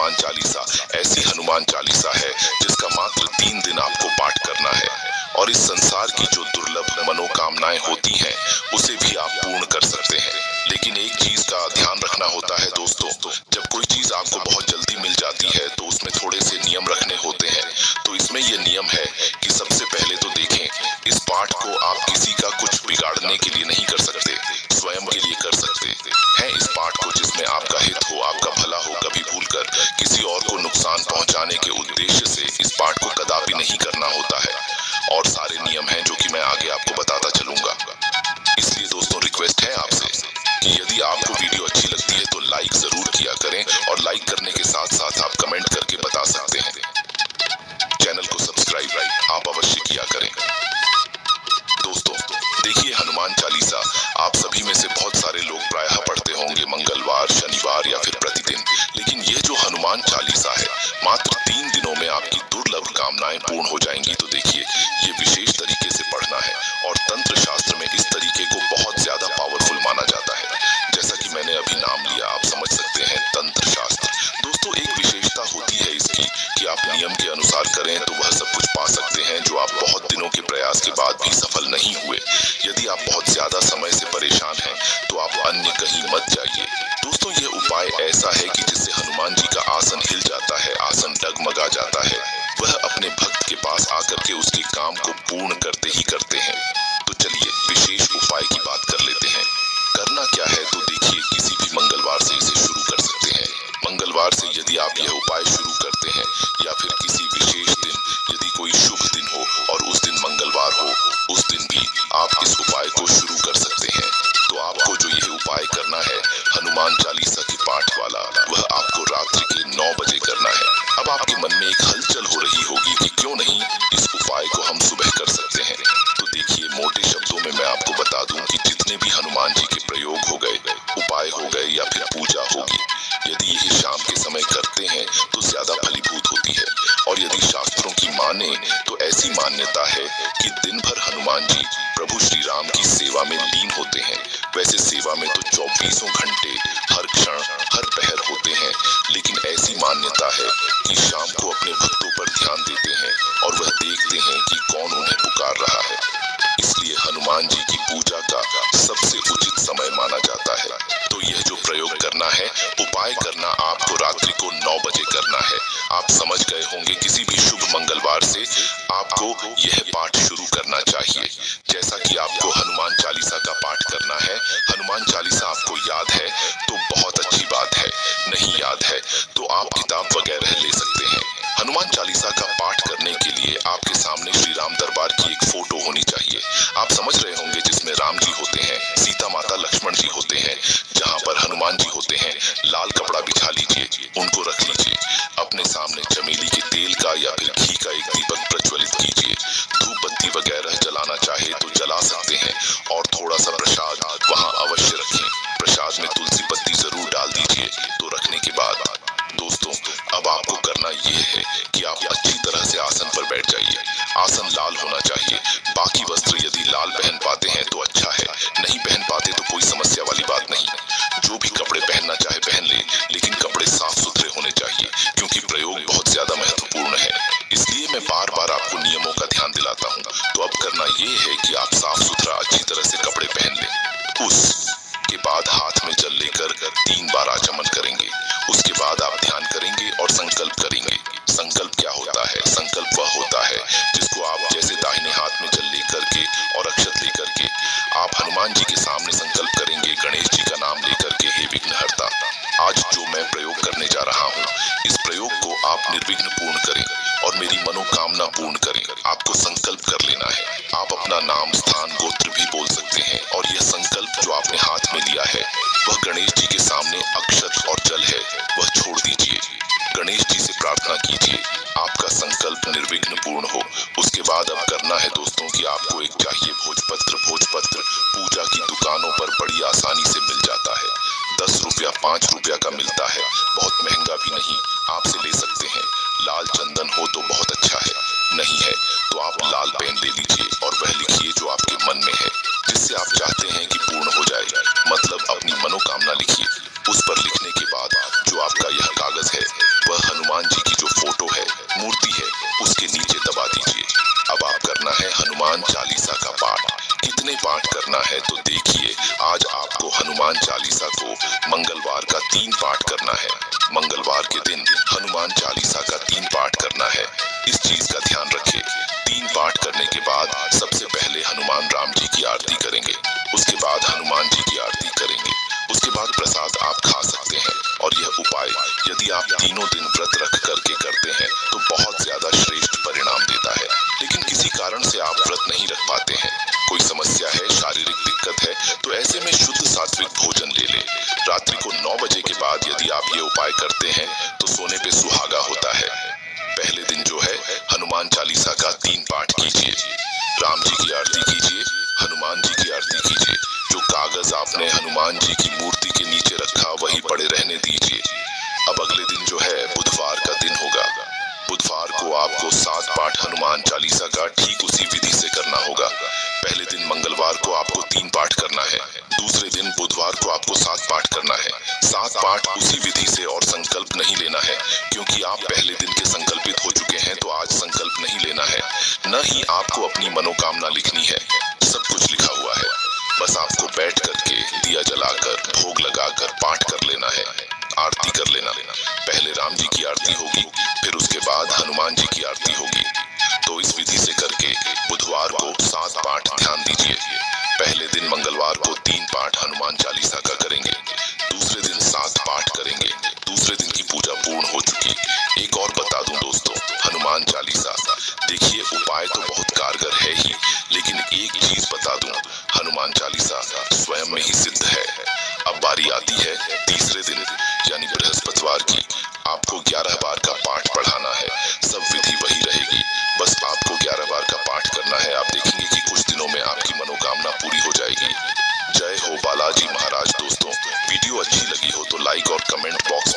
हनुमान चालीसा ऐसी हनुमान चालीसा है जिसका मात्र 3 दिन आपको पाठ करना है और इस संसार की जो दुर्लभ मनोकामनाएं होती हैं उसे भी आप पूर्ण कर सकते हैं। लेकिन एक चीज का ध्यान रखना होता है दोस्तों, जब कोई चीज आपको बहुत जल्दी मिल जाती है तो उसमें थोड़े से नियम रखने होते हैं। तो इसमें यह नियम है कि सबसे पहले तो देखें, इस पाठ को आप किसी का कुछ बिगाड़ने के लिए नहीं कर सकते, स्वयं के लिए कर सकते हैं। इस पाठ को जिसमें आपका हित हो, आपका भला हो, कभी भूलकर किसी और को नुकसान पहुंचाने के उद्देश्य से इस पाठ को कदापि नहीं करना होता है। और सारे नियम हैं जो कि मैं आगे आपको बताता चलूंगा। इसलिए दोस्तों रिक्वेस्ट है आपसे कि यदि आपको वीडियो अच्छी लगती है तो लाइक जरूर किया करें और लाइक करने के साथ साथ आप कमेंट करके बता सकते हैं। चैनल को सब्सक्राइब आप अवश्य किया करें। दोस्तों देखिए, हनुमान चालीसा आप सभी में से बहुत सारे लोग प्रायः पढ़ते होंगे मंगलवार, शनिवार या फिर प्रतिदिन। लेकिन ये जो हनुमान चालीसा है मात्र 3 दिनों में आपकी दुर्लभ कामनाएं पूर्ण हो जाएंगी। तो देखिए, ये विशेष तरीके से पढ़ना है और तंत्र शास्त्र में इस तरीके को बहुत ज्यादा पावरफुल माना जाता है। जैसा कि मैंने अभी नाम लिया, आप समझ सकते हैं तंत्र शास्त्र। दोस्तों एक विशेषता होती है इसकी कि आप नियम के अनुसार करें तो वह सब कुछ पा सकते हैं जो आप बहुत दिनों के प्रयास के बाद भी सफल नहीं हुए। यदि आप बहुत ज्यादा समय से परेशान हैं तो आप अन्य कहीं मत जाइए। दोस्तों ये उपाय ऐसा है कि जिससे हनुमान जी का आसन हिल जाता है, आसन डगमगा जाता है। वह अपने भक्त के पास आकर के उसके काम को पूर्ण करते ही करते हैं। तो चलिए विशेष उपाय की बात कर लेते हैं। करना क्या है तो देखिए, किसी भी मंगलवार से इसे शुरू कर सकते हैं। मंगलवार से यदि आप यह उपाय शुरू करते हैं या फिर किसी विशेष दिन, यदि कोई शुभ दिन हो और उस दिन मंगलवार हो, उस दिन भी आप इस उपाय को शुरू कर सकते हैं। तो आपको जो यह उपाय करना है हनुमान चालीसा के पाठ वाला, वह आपको रात्रि के 9 बजे करना है। अब आपके मन में एक हलचल हो रही होगी कि क्यों नहीं इस उपाय को हम सुबह कर सकते हैं। तो देखिए, मोटे शब्दों में मैं आपको बता दूं कि जितने भी हनुमान जी के प्रयोग हो गए, उपाय हो गए या फिर पूजा होगी, यदि यही शाम के समय करते हैं तो ज्यादा फलीभूत होती है। और यदि शास्त्रों की माने तो ऐसी मान्यता है कि दिन भर हनुमान जी प्रभु श्री राम की सेवा में लीन होते हैं। वैसे सेवा में तो 24 घंटे हर क्षण हर पहर होते हैं, लेकिन ऐसी मान्यता है कि शाम को अपने भक्तों पर ध्यान देते हैं और वह देखते हैं कि कौन उन्हें पुकार रहा है। इसलिए हनुमान जी की पूजा का सबसे उचित समय माना जाता है। तो यह जो प्रयोग करना है, उपाय करना आपको रात्रि को 9 बजे करना है। आप समझ गए होंगे, किसी भी शुभ मंगलवार से आपको यह पाठ शुरू करना चाहिए। जैसा कि आपको हनुमान चालीसा का पाठ करना है, हनुमान चालीसा आपको याद है तो बहुत अच्छी बात है, नहीं याद है तो आप किताब वगैरह ले सकते हैं। हनुमान चालीसा का पाठ करने के लिए आपके सामने श्री राम दरबार की एक फोटो होनी चाहिए। आप समझ रहे होंगे, जिसमें राम जी होते हैं, सीता माता लक्ष्मण जी होते हैं। जहाँ पर हनुमान जी होते हैं, लाल कपड़ा बिछा लीजिए, उनको रख लीजिए। अपने सामने चमेली के तेल का या फिर घी का एक दीपक प्रज्वलित कीजिए। धूप बत्ती वगैरह जलाना चाहे तो जला सकते हैं और थोड़ा सा प्रसाद वहाँ अवश्य रखें। प्रसाद में तुलसी पत्ती जरूर डाल दीजिए। तो रखने के बाद दोस्तों अब आपको करना यह है कि आप अच्छी तरह से आसन पर बैठ जाइए। आसन लाल होना चाहिए। बाकी वस्त्र यदि लाल पहन पाते हैं तो अच्छा है, नहीं पहन पाते तो कोई समस्या वाली बात नहीं। जो भी कपड़े पहनना चाहे पहन ले, लेकिन कपड़े साफ सुथरे होने चाहिए, क्योंकि प्रयोग बहुत ज्यादा महत्वपूर्ण है। इसलिए मैं बार बार आपको नियमों का ध्यान दिलाता हूँ। तो अब करना ये है कि आप साफ सुथरा अच्छी तरह से कपड़े पहन लें। उसके बाद हाथ में जल लेकर 3 बार आचमन करेंगे। उसके बाद आप ध्यान करेंगे और संकल्प करेंगे। संकल्प क्या होता है? संकल्प वह होता है जिसको आप जैसे दाहिने हाथ में जल लेकर के और अक्षत लेकर के आप हनुमान जी के सामने संकल्प करेंगे, गणेश जी का नाम लेकर के, हे विघ्नहर्ता, आज जो मैं प्रयोग करने जा रहा हूँ, इस प्रयोग को आप निर्विघ्न पूर्ण करें और मेरी मनोकामना पूर्ण करें। आपको संकल्प कर लेना है। आप अपना नाम, स्थान, गोत्र भी बोल सकते हैं और यह संकल्प जो आपने हाथ में लिया है वह गणेश जी के सामने अक्षत और जल है, वह छोड़ दीजिए। गणेश जी से प्रार्थना कीजिए आपका संकल्प निर्विघ्न पूर्ण हो। उसके बाद अब करना है दोस्तों कि आपको एक चाहिए भोजपत्र। भोजपत्र पूजा की दुकानों पर बड़ी आसानी से मिल जाता है। 10 रुपया 5 रुपया का मिलता है, बहुत महंगा भी नहीं, आपसे ले सकते हैं। लाल चंदन हो तो बहुत अच्छा है, नहीं है तो आप लाल पेन ले लीजिए और वह लिखिए जो आपके मन में है, जिससे आप चाहते हैं कि पूर्ण हो जाए, मतलब अपनी मनोकामना लिखिए। उस पर लिखने के बाद जो आपका यह कागज है वह करना है तो देखिए, आज आपको हनुमान चालीसा को मंगलवार का 3 पाठ करना है। मंगलवार के दिन हनुमान चालीसा का 3 पाठ करना है। इस चीज का ध्यान रखें। 3 पाठ करने के बाद सबसे पहले हनुमान राम जी की आरती करेंगे, उसके बाद हनुमान जी की आरती करेंगे, उसके बाद प्रसाद आप खा सकते हैं। और यह उपाय यदि आप तीनों दिन व्रत रख करके करते हैं तो बहुत ज्यादा श्रेष्ठ परिणाम देता है। लेकिन किसी कारण से आप व्रत नहीं रख पाते हैं, कोई समस्या है, शारीरिक दिक्कत है, तो ऐसे में शुद्ध सात्विक भोजन ले ले। रात्रि को 9 बजे के बाद यदि आप ये उपाय करते हैं तो सोने पे सुहागा होता है। पहले दिन जो है हनुमान चालीसा का 3 पाठ कीजिए, राम जी की आरती कीजिए, हनुमान जी की आरती कीजिए। जो कागज आपने हनुमान जी की मूर्ति के नीचे रखा वही पड़े रहने दीजिए। अब अगले दिन जो है बुधवार का दिन होगा। बुधवार को आपको 7 पाठ हनुमान चालीसा का ठीक उसी विधि से करना होगा। पहले दिन मंगलवार को आपको 3 पाठ करना है, दूसरे दिन बुधवार को आपको 7 पाठ करना है। 7 पाठ उसी विधि से, और संकल्प नहीं लेना है, क्योंकि आप पहले दिन के संकल्पित हो चुके हैं तो आज संकल्प नहीं लेना है। न ही आपको अपनी मनोकामना लिखनी है, सब कुछ लिखा हुआ है। बस आपको बैठ करके दिया जलाकर भोग लगाकर पाठ कर लेना है, आरती कर लेना। पहले राम जी की आरती होगी, फिर उसके बाद हनुमान जी की आरती होगी। तो इस विधि से करके बुधवार को 7 पाठ ध्यान दीजिए। पहले दिन मंगलवार को 3 पाठ हनुमान चालीसा का करेंगे, दूसरे दिन 7 पाठ करेंगे, दूसरे दिन की पूजा पूर्ण हो चुकी। एक और बता दूं दोस्तों, हनुमान चालीसा देखिए उपाय तो बहुत कारगर है ही, लेकिन एक चीज बता दूं, हनुमान चालीसा स्वयं में ही सिद्ध है। अब बारी आती है तीसरे दिन यानी बृहस्पतिवार की। आपको 11 बार का पाठ पढ़ाना है, सब विधि वही रहेगी, बस आपको 11 बार का पाठ करना है। आप देखेंगे कि कुछ दिनों में आपकी मनोकामना पूरी हो जाएगी। जय हो बालाजी महाराज। दोस्तों, वीडियो अच्छी लगी हो तो लाइक और कमेंट बॉक्स